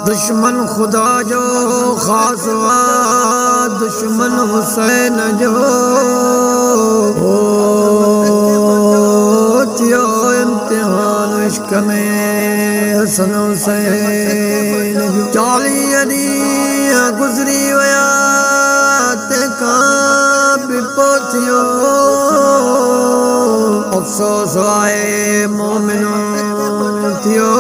दुश्मन खुदा जो खास हुआ, दुश्मन हुसैन जो थियो इम्तिहान इश्क में हसन हुसैन जो 40 ॾींहं गुज़री विया तंहिंखां बि पोइ थियो अफ़सोस आहे मोमिनो थियो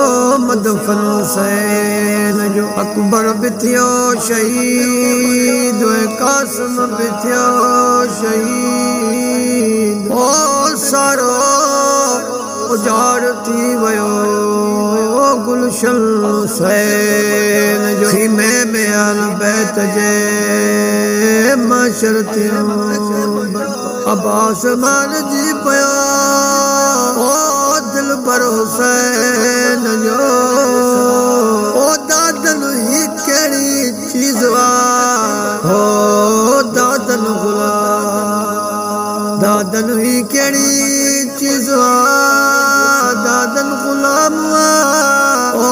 मदफन हुसैन जो अकबर भी थियो शहीद कासिम भी थियो शहीद ओ सारो उजाड़ थी वियो गुलशन हुसैन जो खीमे में अहल बैत जे मशर थियो अब्बास मान जी पियो ओ दिल पर हुसैन जो ओ दादन ही कहिड़ी चीज़ वा हो दादन गुलाम दादन ही कहिड़ी चीज़ वा दादन गुलाम वा ओ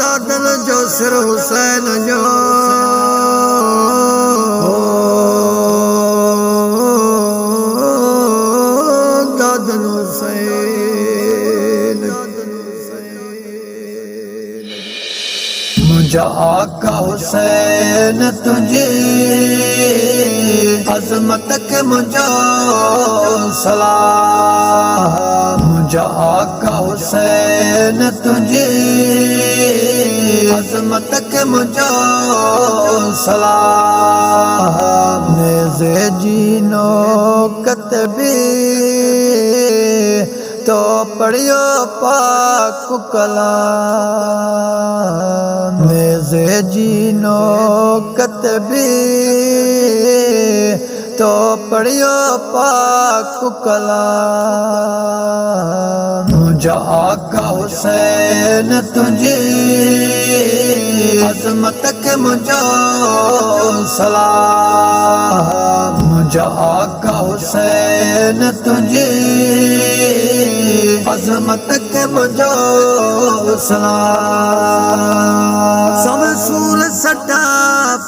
दादन जो सिर हुसैन जो दादन हुसैन मुझा आका हुसैन तुझे अजमत के मुझा सलाम मुझा आका हुसैन तुझे अजमत के मुझा सलाम नेज़े जीनो कतबी तो पढ़ियो पाक कलाम नेज़े जीनो कतबी तो पढ़ियो पाक कलाम मुझा आका हुसैन तुझे अजमत के मुझा सलाम मुझा आका हुसैन तुझे अजमत के मुझा सलाम सब सूर सटा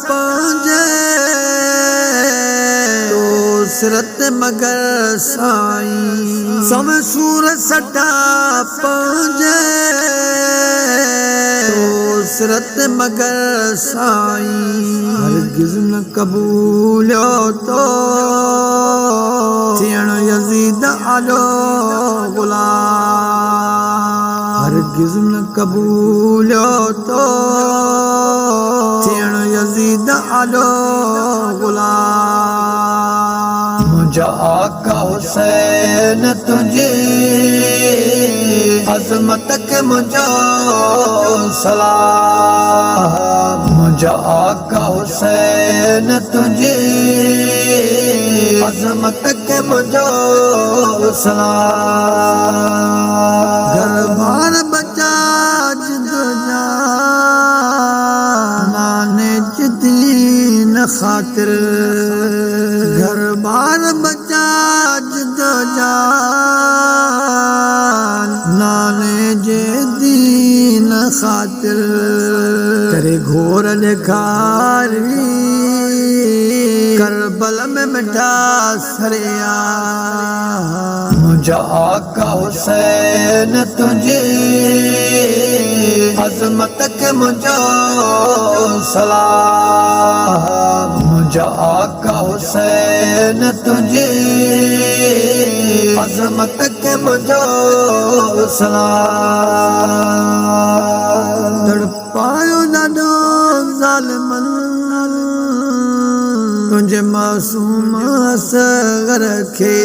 पंजे सिरत मगर साईं सब सूर सटा पंजे सिरत मगर साईं हरगिज़ न कबूलियो तो थियण यज़ीद आलो गुलाम हरगिज़ न कबूलियो तो थियण यज़ीद आलो गुलाम मुझा आका हुसैन तुझे अजमत के मुझा सलाम मुझा आका हुसैन तुझे अजमत के मुझा सलाम घर बार बचा जिदो जा नाने दीन खातिर घर बार बचा जिदो जा नाने जे दीन खातिर करे घोर लिखारी करबल में मिठा सरिया मुझा आका हुसैन तुझे अजमत के मुझा सलाम मुझा आका हुसैन तुझे अजमत के मुझा सलाम तड़पायो ॾाढो ज़ालिमन तुझे मासूम असगर खे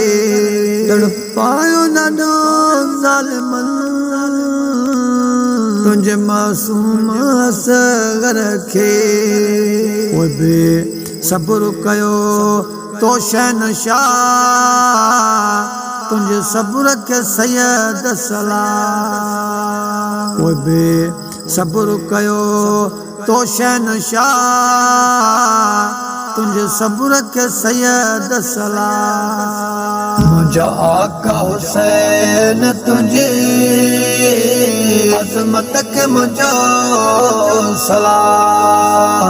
तड़पायो ॾाढो ज़ालिमन तुझे मासूम असगर खे उहे बि सब्र कयो तो शहनशाह तुझे सब्र के सैयद सलाम उहे बि सब्र कयो तो शहनशाह तुझे सब्र के सैयद सलाम मुझा आका हुसैन तुझे अजमत के मुझा सलाम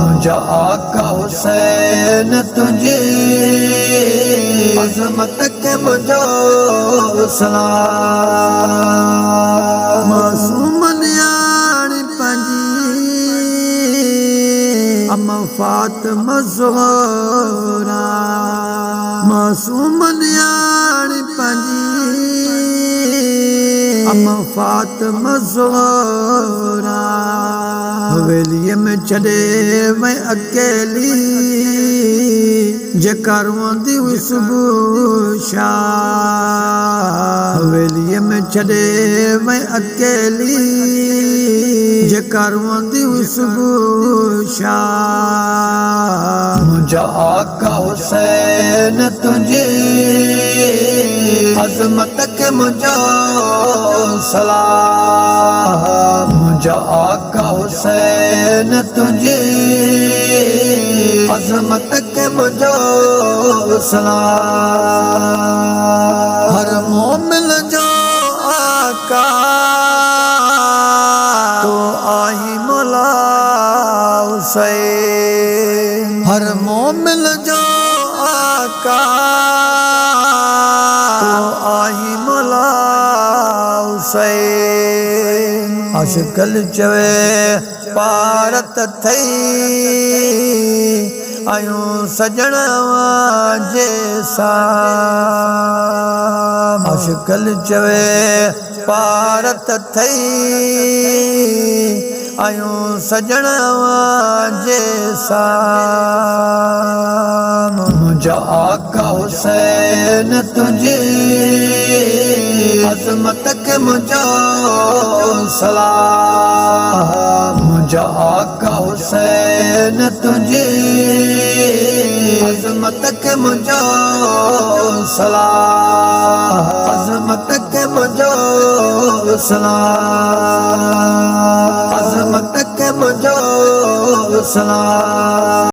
मुझा आका हुसैन तुझे अजमत के मुझा सलाम मासूम न्याणी पंजी अम्मा फातिमा ज़ोहरा मासूम न्याणी पंजी अम्मा फातिमा ज़ोहरा हवेलीअ में छॾे मैं अकेली जेकर रोंदी हुई सुबुह शाम हवेलीअ में छॾे मैं अकेली जेकर रोंदी हुई सुबुह शाम मुझा आका हुसैन तुझे अजमत के मुझा सलाम मुझा आका हुसैन तुझे अजमत के मुझा सलाम हर मोमिन जो आका तो आही मौला हुसैन हर मोमिन जो आका तो आही मौला हुसैन अशकल चवे पारत थई आयूं सजण जे साम अशकल चवे पारत थई आयूं सजण जे साम मुझा आका हुसैन तुझे अजमत के मुझा सलाम मुझा आका हुसैन तुझे अजमत के मुझा सलाम अजमत के मुझा सलाम अजमत के मुझा सलाम।